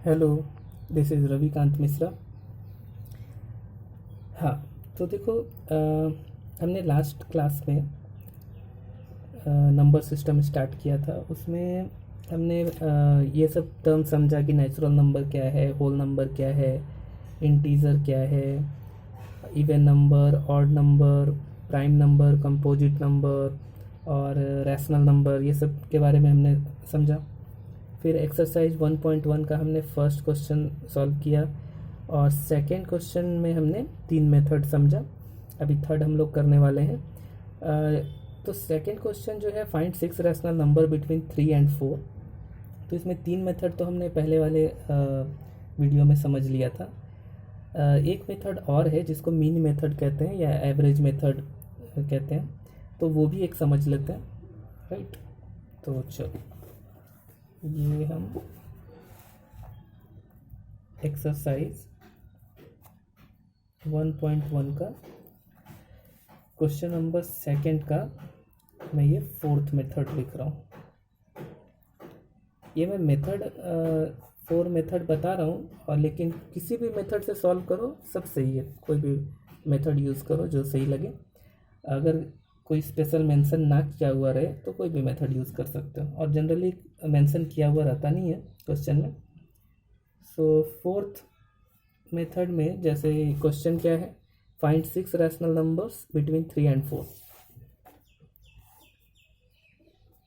Hello, this is Ravikant Mishra. हाँ, तो देखो, हमने लास्ट क्लास में नंबर सिस्टम स्टार्ट किया था। उसमें हमने ये सब टर्म समझा कि नेचुरल नंबर क्या है, होल नंबर क्या है, इंटीजर क्या है, even number, odd number, prime number, composite number और रैशनल नंबर, ये सब के बारे में हमने समझा। फिर एक्सरसाइज 1.1 का हमने फर्स्ट क्वेश्चन सॉल्व किया और सेकंड क्वेश्चन में हमने 3 मेथड समझा। अभी थर्ड हम लोग करने वाले हैं। तो सेकंड क्वेश्चन जो है, find 6 rational number between 3 and 4। तो इसमें 3 मेथड तो हमने पहले वाले वीडियो में समझ लिया था। एक मेथड और है जिसको मीन मेथड कहते हैं या एवरेज मेथड कहते हैं, तो वो भी एक समझ लेते हैं, राइट। तो चलो, ये हम एक्सरसाइज 1.1 का क्वेश्चन नंबर सेकंड का मैं ये फोर्थ मेथड लिख रहा हूँ। ये मैं मेथड 4 मेथड बता रहा हूँ, और लेकिन किसी भी मेथड से सॉल्व करो सब सही है, कोई भी मेथड यूज़ करो जो सही लगे। अगर कोई स्पेशल मेंशन ना किया हुआ रहे तो कोई भी मेथड यूज़ कर सकते हो, और जनरली मेंशन किया हुआ रहता नहीं है क्वेश्चन में। सो फोर्थ मेथड में जैसे क्वेश्चन क्या है, find 6 rational numbers between 3 and 4।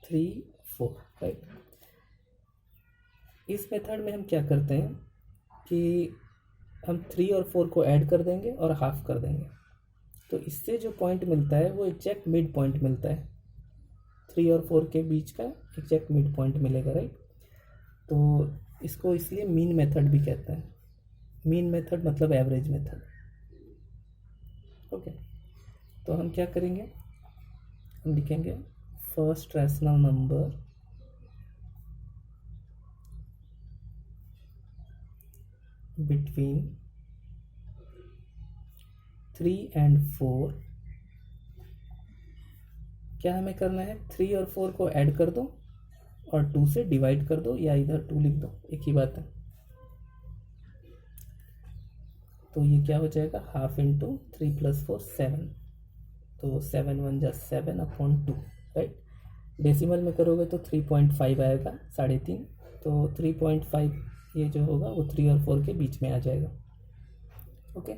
3, 4, right. इस मेथड में हम क्या करते हैं कि हम 3 और 4 को ऐड कर देंगे और हाफ कर देंगे, तो इससे जो पॉइंट मिलता है वो एग्जैक्ट मिड पॉइंट मिलता है। 3 और 4 के बीच का एग्जैक्ट मिड पॉइंट मिलेगा, राइट। तो इसको इसलिए मीन मेथड भी कहते हैं। मीन मेथड मतलब एवरेज मेथड। ओके, तो हम क्या करेंगे, हम लिखेंगे first rational number between 3 and 4। क्या हमें करना है, 3 और 4 को ऐड कर दो और 2 से डिवाइड कर दो, या इधर 2 लिख दो, एक ही बात है। तो ये क्या हो जाएगा, हाफ इंटू 3 + 4 7, तो 7 1 जा 7/2, राइट। डेसिमल में करोगे तो 3.5 आएगा, 3.5। तो 3.5 ये जो होगा वो 3 और 4 के बीच में आ जाएगा। ओके,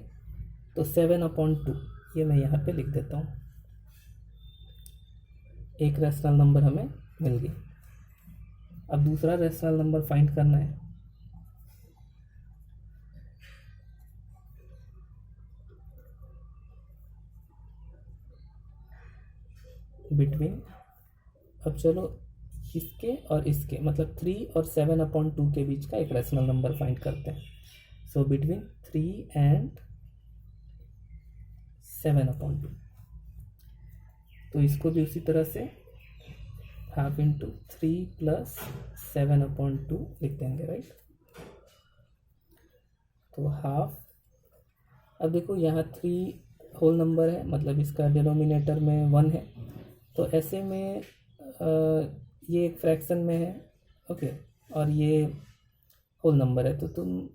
तो 7/2 ये मैं यहाँ पे लिख देता हूँ। एक रैशनल नंबर हमें मिल गई। अब दूसरा रैशनल नंबर फाइंड करना है। बिटवीन, अब चलो इसके और इसके मतलब 3 और 7/2 के बीच का एक रैशनल नंबर फाइंड करते हैं। सो बिटवीन 3 एंड 7/2, तो इसको भी उसी तरह से हाफ इंटू 3 + 7/2 लिख देंगे, राइट। तो हाफ, अब देखो यहाँ 3 होल नंबर है, मतलब इसका डिनोमिनेटर में 1 है, तो ऐसे में ये एक फ्रैक्शन में है, ओके, और ये होल नंबर है, तो तुम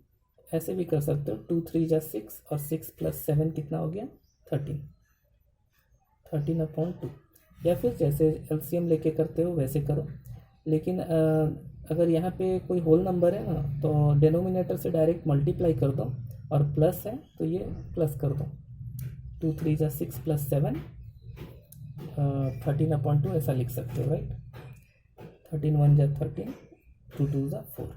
ऐसे भी कर सकते हो, 2 3 जा 6 और 6 + 7 कितना हो गया, 13, 13/2। या फिर जैसे एलसीएम लेके करते हो वैसे करो, लेकिन अगर यहाँ पे कोई होल नंबर है ना, तो डिनोमिनेटर से डायरेक्ट मल्टीप्लाई कर दो, और प्लस है तो ये प्लस कर दो, 2 3 जा 6 + 7 13/2 ऐसा लिख सकते हो, राइट। 13 1 जा 13, 2 2 जा 4।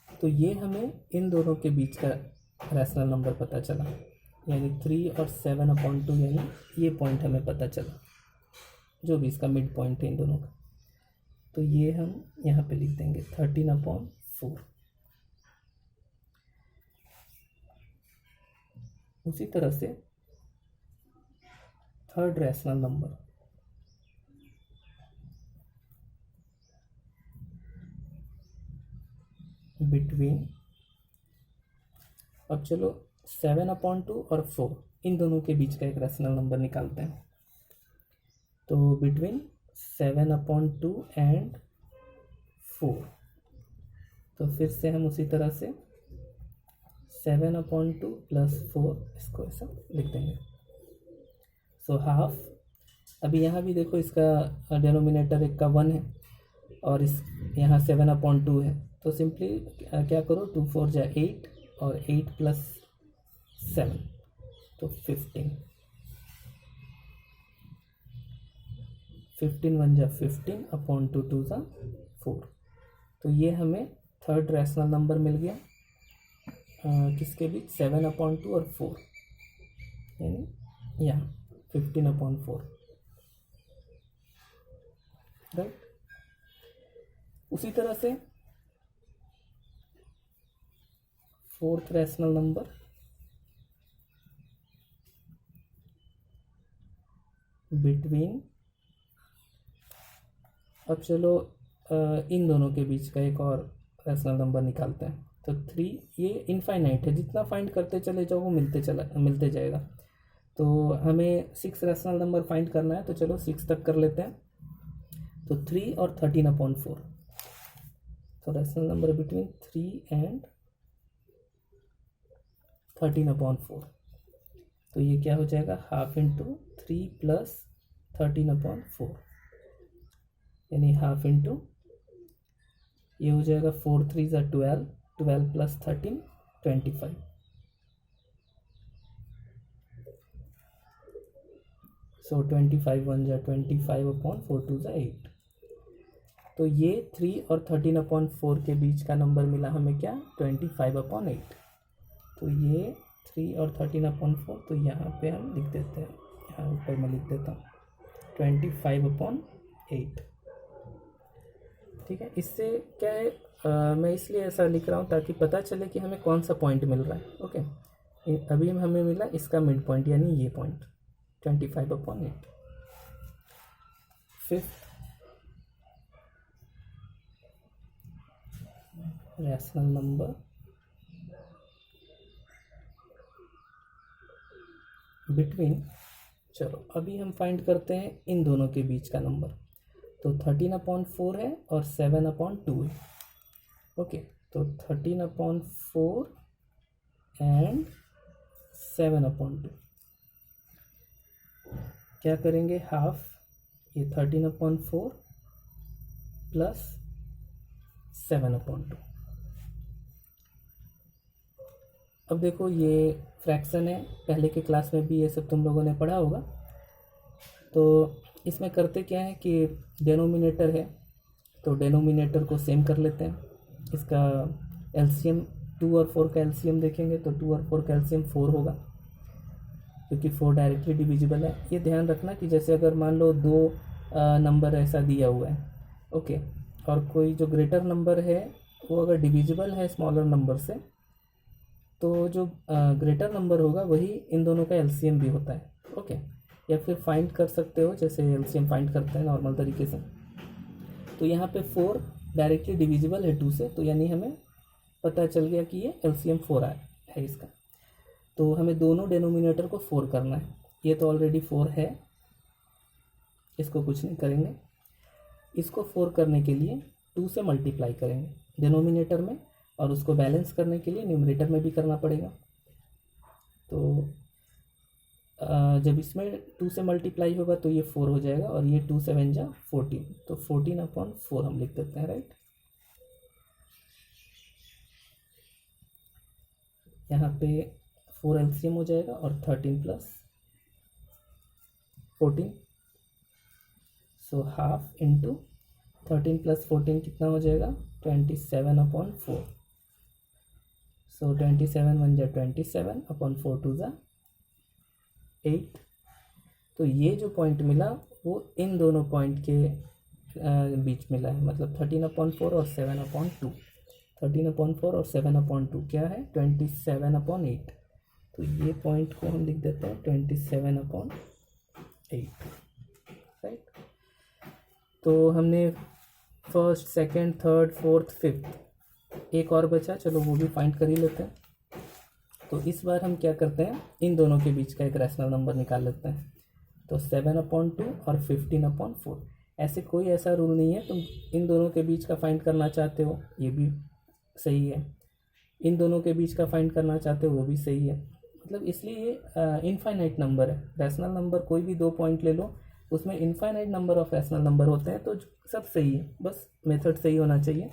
तो ये हमें इन दोनों के बीच का रैशनल नंबर पता चला, यानी 3 और 7/2, यानी ये पॉइंट हमें पता चला, जो भी इसका मिड पॉइंट है इन दोनों का। तो ये हम यहाँ पे लिख देंगे 13/4। उसी तरह से थर्ड रैशनल नंबर बिटवीन, अब चलो 7/2 और 4 इन दोनों के बीच का एक रैशनल नंबर निकालते हैं। तो बिटवीन 7/2 एंड 4, तो फिर से हम उसी तरह से 7/2 + 4 इसको ऐसा लिख देंगे। सो हाफ, अभी यहाँ भी देखो इसका डिनोमिनेटर एक का 1 है और इस यहाँ 7/2 है, तो सिंपली क्या करो, 2 4 जा 8 और 8 + 7 तो 15, 15 1 जा 15/2 2 जा 4। तो ये हमें थर्ड रैशनल नंबर मिल गया किसके बीच, 7/2 और 4, यानी यहाँ 15/4, राइट। उसी तरह से फोर्थ रैशनल नंबर बिटवीन, अब चलो इन दोनों के बीच का एक और रैशनल नंबर निकालते हैं। तो 3, ये इनफाइनाइट है, जितना फाइंड करते चले जाओ वो मिलते जाएगा। तो हमें 6 रैशनल नंबर फाइंड करना है, तो चलो 6 तक कर लेते हैं। तो 3 और 13/4, तो रैशनल नंबर बिटवीन 3 एंड 13/4, तो ये क्या हो जाएगा, हाफ इंटू 3 + 13/4, यानी हाफ इंटू, ये हो जाएगा 4 3 = 12, 12 + 13 25, सो 25 1 = 25/4 2 = 8। तो ये 3 और 13/4 के बीच का नंबर मिला हमें क्या, 25/8। तो ये 3 और 13/4, तो यहाँ पे हम लिख देते हैं, यहाँ ऊपर मैं लिख देता हूँ 25/8, ठीक है। इससे क्या है, मैं इसलिए ऐसा लिख रहा हूँ ताकि पता चले कि हमें कौन सा पॉइंट मिल रहा है, ओके। अभी हमें मिला इसका मिड पॉइंट, यानी ये point 25/8। Fifth rational number between, चलो अभी हम फाइंड करते हैं इन दोनों के बीच का नंबर। तो 13/4 है और 7/2 है, ओके। तो 13/4 एंड 7/2, क्या करेंगे, हाफ, ये 13/4 + 7/2। अब देखो ये फ्रैक्शन है, पहले के क्लास में भी ये सब तुम लोगों ने पढ़ा होगा। तो इसमें करते क्या है कि डेनोमिनेटर है, तो डेनोमिनेटर को सेम कर लेते हैं। इसका एलसीएम 2 और 4 का एलसीएम देखेंगे तो 2 और 4 का एलसीएम 4 होगा, क्योंकि 4 डायरेक्टली डिविजिबल है। ये ध्यान रखना कि जैसे अगर मान लो 2 नंबर ऐसा दिया हुआ है, ओके, और कोई जो ग्रेटर नंबर है वो अगर डिविजिबल है स्मॉलर नंबर से, तो जो ग्रेटर नंबर होगा वही इन दोनों का एलसीएम भी होता है, ओके। या फिर फाइंड कर सकते हो जैसे एलसीएम फाइंड करते हैं नॉर्मल तरीके से। तो यहाँ पे 4 डायरेक्टली डिविजिबल है 2 से, तो यानी हमें पता चल गया कि ये एलसीएम 4 है इसका। तो हमें दोनों डेनोमिनेटर को 4 करना है। ये तो ऑलरेडी 4 है, इसको कुछ नहीं करेंगे। इसको 4 करने के लिए 2 से मल्टीप्लाई करेंगे डेनोमिनेटर में, और उसको बैलेंस करने के लिए न्यूमरेटर में भी करना पड़ेगा। तो जब इसमें 2 से मल्टीप्लाई होगा तो ये 4 हो जाएगा, और ये 2 7 जा 14, तो 14/4 हम लिख देते हैं, राइट। यहाँ पे 4 एलसीएम हो जाएगा और 13 + 14, सो हाफ इंटू 13 + 14 कितना हो जाएगा, 27/4, सो 27 1 जा 27/4 2 जा 8। तो ये जो पॉइंट मिला वो इन दोनों पॉइंट के बीच मिला है, मतलब 13/4 और 7/2। 13/4 और 7/2 क्या है, 27/8। तो ये पॉइंट को हम लिख देते हैं 27/8, राइट। तो हमने first, second, third, fourth, fifth, एक और बचा, चलो वो भी फाइंड कर ही लेते हैं। तो इस बार हम क्या करते हैं, इन दोनों के बीच का एक रैशनल नंबर निकाल लेते हैं। तो 7/2 और 15/4, ऐसे कोई ऐसा रूल नहीं है तुम इन दोनों के बीच का फाइंड करना चाहते हो ये भी सही है, इन दोनों के बीच का फाइंड करना चाहते हो वो भी सही है। मतलब इसलिए ये इनफाइनाइट नंबर है। रैशनल नंबर कोई भी 2 पॉइंट ले लो, उसमें infinite number of rational number होते हैं, तो सब सही है, बस मेथड सही होना चाहिए,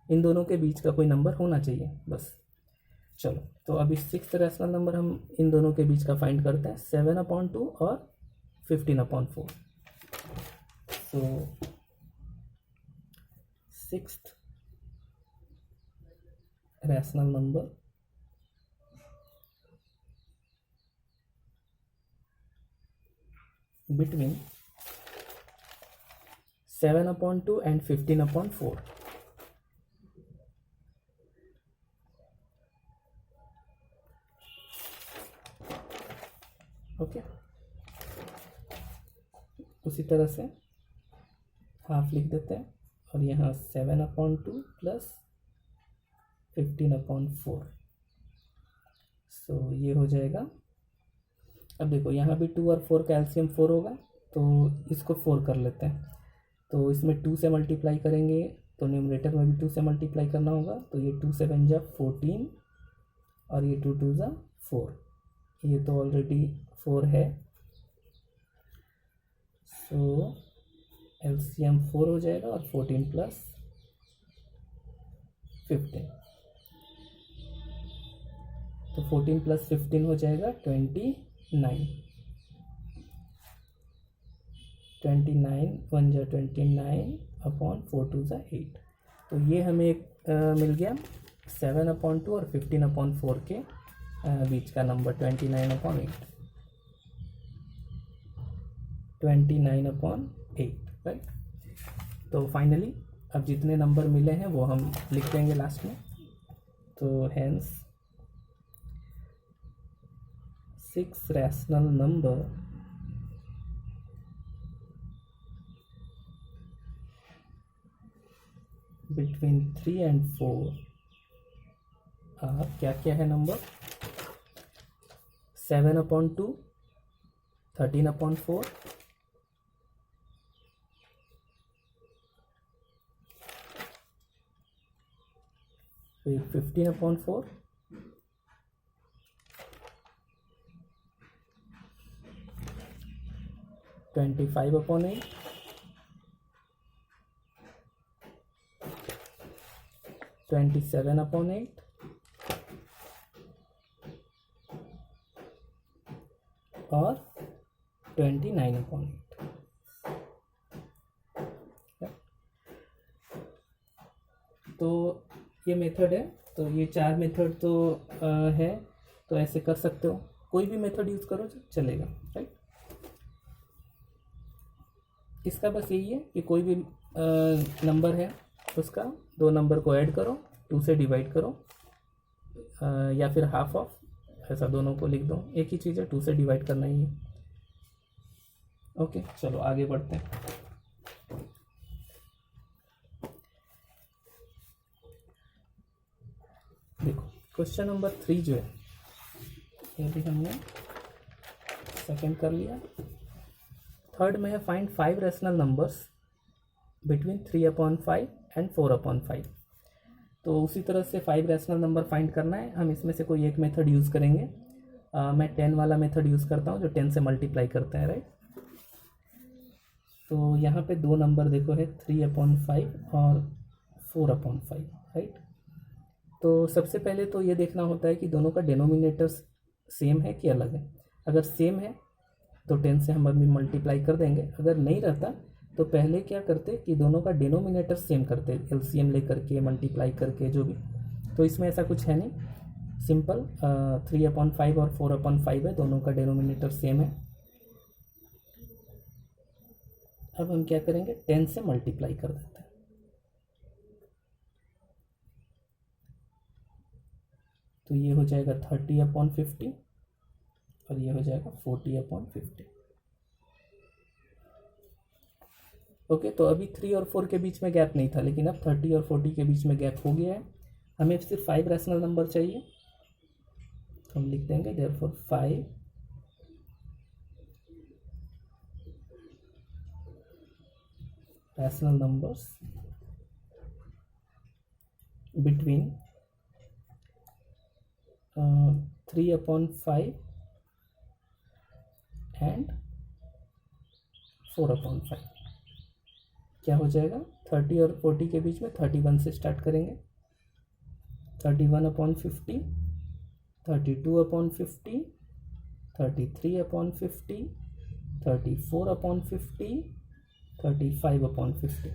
इन दोनों के बीच का कोई नंबर होना चाहिए बस। चलो, तो अभी 6th रैशनल नंबर हम इन दोनों के बीच का फाइंड करते हैं, 7/2 और 15/4। सो 6th rational number between 7/2 and 15/4। Okay, उसी तरह से हाफ लिख देते हैं और यहाँ 7/2 प्लस 15/4। सो ये हो जाएगा। अब देखो यहाँ भी 2 और 4 का एलसीएम 4 होगा, तो इसको 4 कर लेते हैं। तो इसमें 2 से मल्टीप्लाई करेंगे तो न्यूमरेटर में भी 2 से मल्टीप्लाई करना होगा, तो ये 2 7 जा 14 और ये 2 2 जा 4, ये तो ऑलरेडी 4 है। सो एलसीएम 4 हो जाएगा और 14 प्लस 15, तो 14 प्लस 15 हो जाएगा 29। 29 1 जा 29/4 2 जा 8। तो ये हमें एक मिल गया 7/2 और 15/4 के बीच का नंबर 29/8, 29/8, राइट। तो फाइनली अब जितने नंबर मिले हैं वो हम लिख देंगे लास्ट में। तो hence 6 rational number between 3 and 4 क्या क्या है नंबर, 7/2, 13/4, 15/4, 25/8, 27/8 और 29/8। तो ये मेथड है, तो ये 4 मेथड तो है, तो ऐसे कर सकते हो, कोई भी मेथड यूज़ करो चलेगा, राइट। इसका बस यही है कि कोई भी नंबर है उसका 2 नंबर को ऐड करो, 2 से डिवाइड करो, या फिर हाफ ऑफ, ऐसा दोनों को लिख दो, एक ही चीज़ है, 2 से डिवाइड करना ही है। ओके, चलो आगे बढ़ते हैं। देखो क्वेश्चन नंबर 3 जो है, ये भी हमने सेकंड कर लिया। थर्ड में है find 5 rational numbers between 3/5 and 4/5। तो उसी तरह से 5 रैशनल नंबर फाइंड करना है, हम इसमें से कोई एक मेथड यूज़ करेंगे। मैं 10 वाला मेथड यूज़ करता हूँ जो 10 से मल्टीप्लाई करते हैं, राइट। तो यहाँ पे 2 नंबर देखो है 3/5 और 4/5, राइट। तो सबसे पहले तो ये देखना होता है कि दोनों का डिनोमिनेटर सेम है कि अलग है। अगर सेम है तो 10 से हम अभी मल्टीप्लाई कर देंगे, अगर नहीं रहता तो पहले क्या करते कि दोनों का डिनोमिनेटर सेम करते, एलसीएम लेकर के मल्टीप्लाई करके जो भी। तो इसमें ऐसा कुछ है नहीं, सिंपल 3/5 और 4/5 है, दोनों का डिनोमिनेटर सेम है। अब हम क्या करेंगे, 10 से मल्टीप्लाई कर देते हैं। तो ये हो जाएगा 30/50 और ये हो जाएगा 40/50। ओके, तो अभी 3 और 4 के बीच में गैप नहीं था, लेकिन अब 30 और 40 के बीच में गैप हो गया है। हमें सिर्फ 5 रैशनल नंबर चाहिए, तो हम लिख देंगे therefore 5 rational numbers between 3/5 and 4/5 क्या हो जाएगा? 30 और 40 के बीच में 31 से स्टार्ट करेंगे। 31/50, 32/50, 33/50, 34/50, 35/50,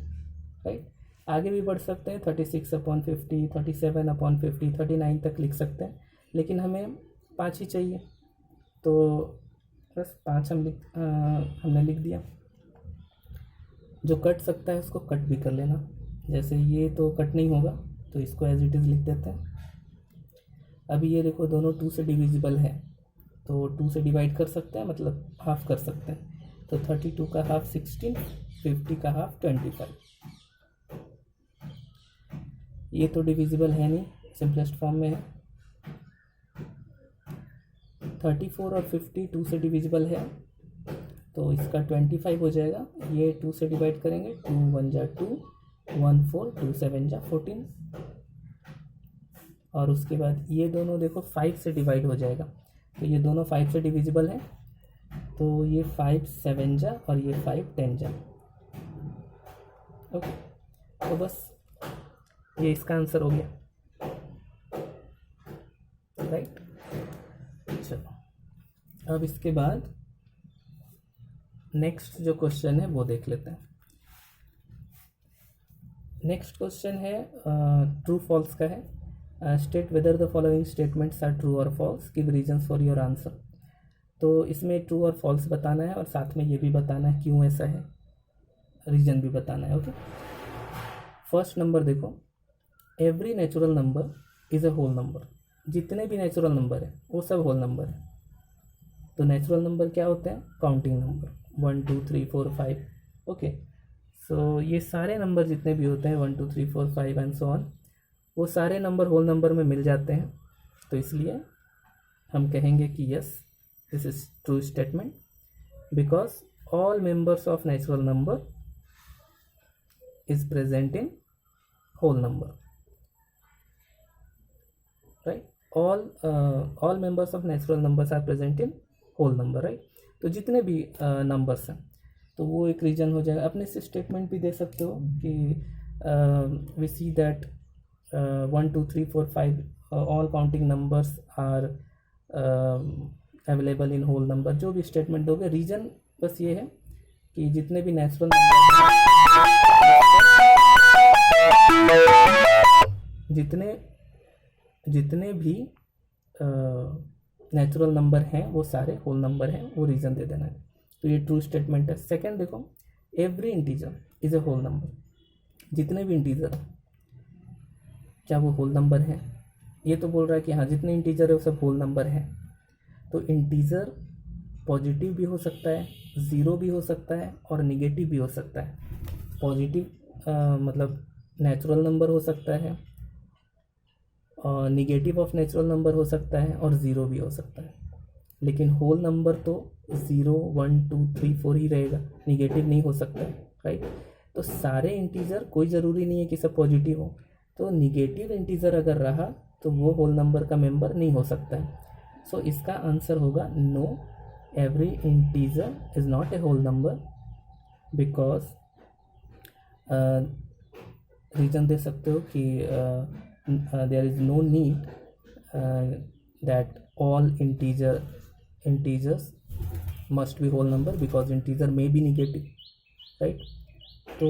राइट। आगे भी बढ़ सकते हैं, 36/50, 37/50, 39 तक लिख सकते हैं, लेकिन हमें 5 ही चाहिए, तो बस 5 हमने लिख दिया। जो कट सकता है उसको कट भी कर लेना, जैसे ये तो कट नहीं होगा तो इसको एज इट इज़ लिख देते हैं। अभी ये देखो दोनों 2 से डिविजिबल है, तो 2 से डिवाइड कर सकते हैं, मतलब हाफ कर सकते हैं। तो 32 का हाफ 16, 50 का हाफ 25। ये तो डिविजिबल है नहीं, सिंपलेस्ट फॉर्म में है। 34 और 50 2 से डिविजिबल है, तो इसका 25 हो जाएगा। ये 2 से डिवाइड करेंगे, 2 1 जा 2, 1 4, 2 7 जा 14। और उसके बाद ये दोनों देखो 5 से डिवाइड हो जाएगा, तो ये दोनों 5 से डिविजिबल हैं, तो ये 5 7 जा और ये 5 10 जा। ओके, तो बस ये इसका आंसर हो गया, राइट। चलो अब इसके बाद नेक्स्ट जो क्वेश्चन है वो देख लेते हैं। नेक्स्ट क्वेश्चन है ट्रू फॉल्स का है। State whether the following statements are true और false, give reasons for your answer. तो इसमें ट्रू और फॉल्स बताना है और साथ में ये भी बताना है क्यों ऐसा है, रीजन भी बताना है। ओके, फर्स्ट नंबर देखो, every natural number is a whole number. जितने भी नेचुरल नंबर है वो सब होल नंबर है। तो नेचुरल नंबर क्या होते हैं? Counting number, 1 2 3 4 5। ओके, सो ये सारे नंबर जितने भी होते हैं 1 2 3 4 5 एंड सो ऑन, वो सारे नंबर होल नंबर में मिल जाते हैं। तो इसलिए हम कहेंगे कि yes, this is true statement, because all members of natural number is present in whole number, right. all members of natural numbers are present in whole number, right. तो जितने भी नंबर्स हैं, तो वो एक रीजन हो जाएगा। अपने से स्टेटमेंट भी दे सकते हो कि we see that 1 2 3 4 5 all counting numbers are available in whole number. जो भी स्टेटमेंट दोगे, रीजन बस ये है कि जितने भी नेचुरल जितने भी नेचुरल नंबर हैं वो सारे होल नंबर हैं, वो रीज़न दे देना है। तो ये ट्रू स्टेटमेंट है। सेकंड देखो, every integer is a whole number. जितने भी इंटीजर क्या वो होल नंबर हैं? ये तो बोल रहा है कि हाँ, जितने इंटीजर है वो सब होल नंबर हैं। तो इंटीजर पॉजिटिव भी हो सकता है, ज़ीरो भी हो सकता है और निगेटिव भी हो सकता है। पॉजिटिव मतलब नेचुरल नंबर हो सकता है, निगेटिव ऑफ नेचुरल नंबर हो सकता है और ज़ीरो भी हो सकता है। लेकिन होल नंबर तो 0 1 2 3 4 ही रहेगा, निगेटिव नहीं हो सकता है, राइट। तो सारे इंटीजर, कोई ज़रूरी नहीं है कि सब पॉजिटिव हो। तो निगेटिव इंटीजर अगर रहा तो वो होल नंबर का मेंबर नहीं हो सकता है। सो इसका आंसर होगा no, every integer is not a whole number, because reason दे सकते हो कि there is no need that all integers must be whole number, because integer may be negative, right। तो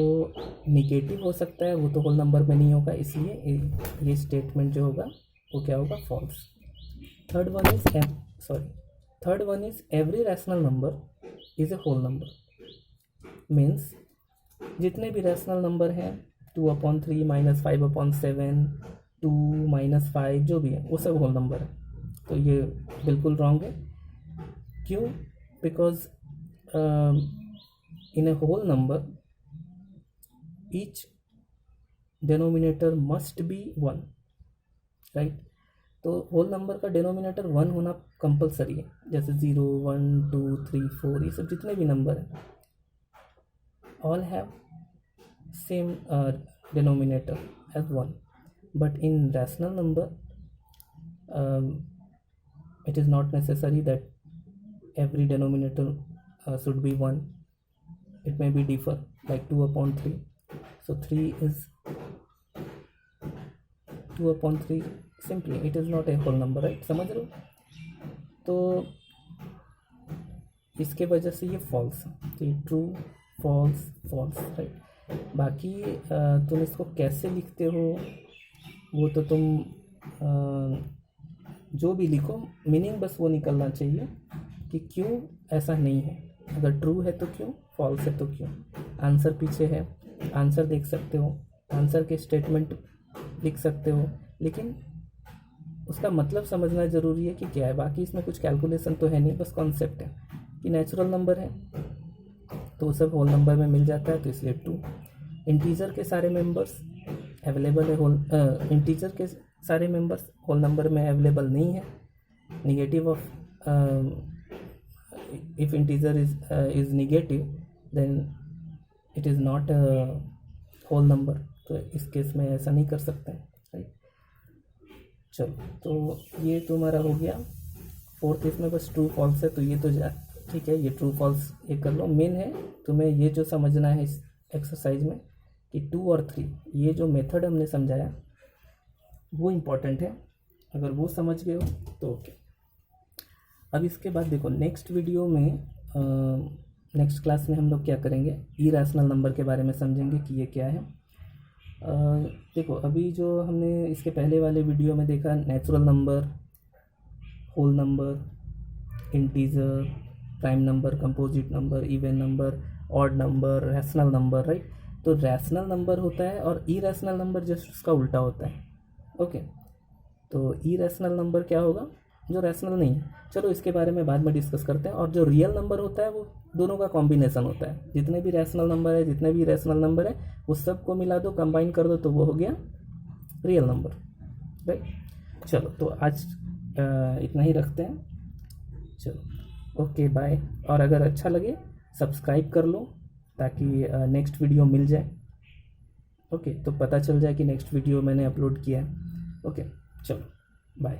निगेटिव हो सकता है, वो तो होल नंबर में नहीं होगा, इसलिए ये स्टेटमेंट जो होगा वो क्या होगा? False. Third one is every rational number is a whole number. Means जितने भी रैशनल नंबर हैं 2/3 -5/7 2 -5 जो भी है वो सब होल नंबर है। तो ये बिल्कुल रॉन्ग है। क्यों? Because in a whole number each denominator must be 1, right. तो होल नंबर का डिनोमिनेटर 1 होना कंपलसरी है। जैसे 0 1 2 3 4 ये सब जितने भी नंबर हैं all have same denominator as 1, but in rational number it is not necessary that every denominator should be 1. It may be differ, like 2 upon 3. So 3 is 2 upon 3. Simply it is not a whole number, right? समझ रहे हो? तो इसके वजह से ये false है, तो ये ट्रू फॉल्स फॉल्स, राइट। बाकी तुम इसको कैसे लिखते हो वो तो तुम जो भी लिखो, मीनिंग बस वो निकलना चाहिए कि क्यों ऐसा नहीं है। अगर ट्रू है तो क्यों, फॉल्स है तो क्यों। आंसर पीछे है, आंसर देख सकते हो, आंसर के स्टेटमेंट लिख सकते हो, लेकिन उसका मतलब समझना ज़रूरी है कि क्या है। बाकी इसमें कुछ कैलकुलेशन तो है नहीं, बस कॉन्सेप्ट है कि नेचुरल नंबर है तो वो सब होल नंबर में मिल जाता है, तो इसलिए 2। इंटीजर के सारे मेंबर्स अवेलेबल है इंटीजर के सारे मेंबर्स होल नंबर में अवेलेबल नहीं है। Negative of if integer is negative then it is not whole number, तो इस केस में ऐसा नहीं कर सकते हैं, राइट। चलो, तो ये तुम्हारा हो गया। फोर्थ इसमें बस ट्रू फॉल्स है, तो ये तो ठीक है, ये ट्रू फॉल्स ये कर लो। मेन है तुम्हें ये जो समझना है इस एक्सरसाइज में कि 2 और 3 ये जो मेथड हमने समझाया वो इम्पॉर्टेंट है। अगर वो समझ गए हो तो ओके। अब इसके बाद देखो नेक्स्ट वीडियो में नेक्स्ट क्लास में हम लोग क्या करेंगे, इरेशनल नंबर के बारे में समझेंगे कि ये क्या है। देखो अभी जो हमने इसके पहले वाले वीडियो में देखा, natural number, whole number, integer, prime number, composite number, even number, odd number, rational number, right. तो रैशनल नंबर होता है और इरेशनल नंबर जस्ट उसका उल्टा होता है, ओके। तो इरेशनल नंबर क्या होगा, जो रैशनल नहीं है। चलो इसके बारे में बाद में डिस्कस करते हैं। और जो रियल नंबर होता है वो दोनों का कॉम्बिनेशन होता है। जितने भी रैशनल नंबर है, जितने भी इरेशनल नंबर है, वो सबको मिला दो, कंबाइन कर दो, तो वो हो गया रियल नंबर, राइट। चलो तो आज इतना ही रखते हैं। चलो ओके, बाय। और अगर अच्छा लगे सब्सक्राइब कर लो ताकि नेक्स्ट वीडियो मिल जाए, ओके। तो पता चल जाए कि नेक्स्ट वीडियो मैंने अपलोड किया है, ओके। चलो बाय।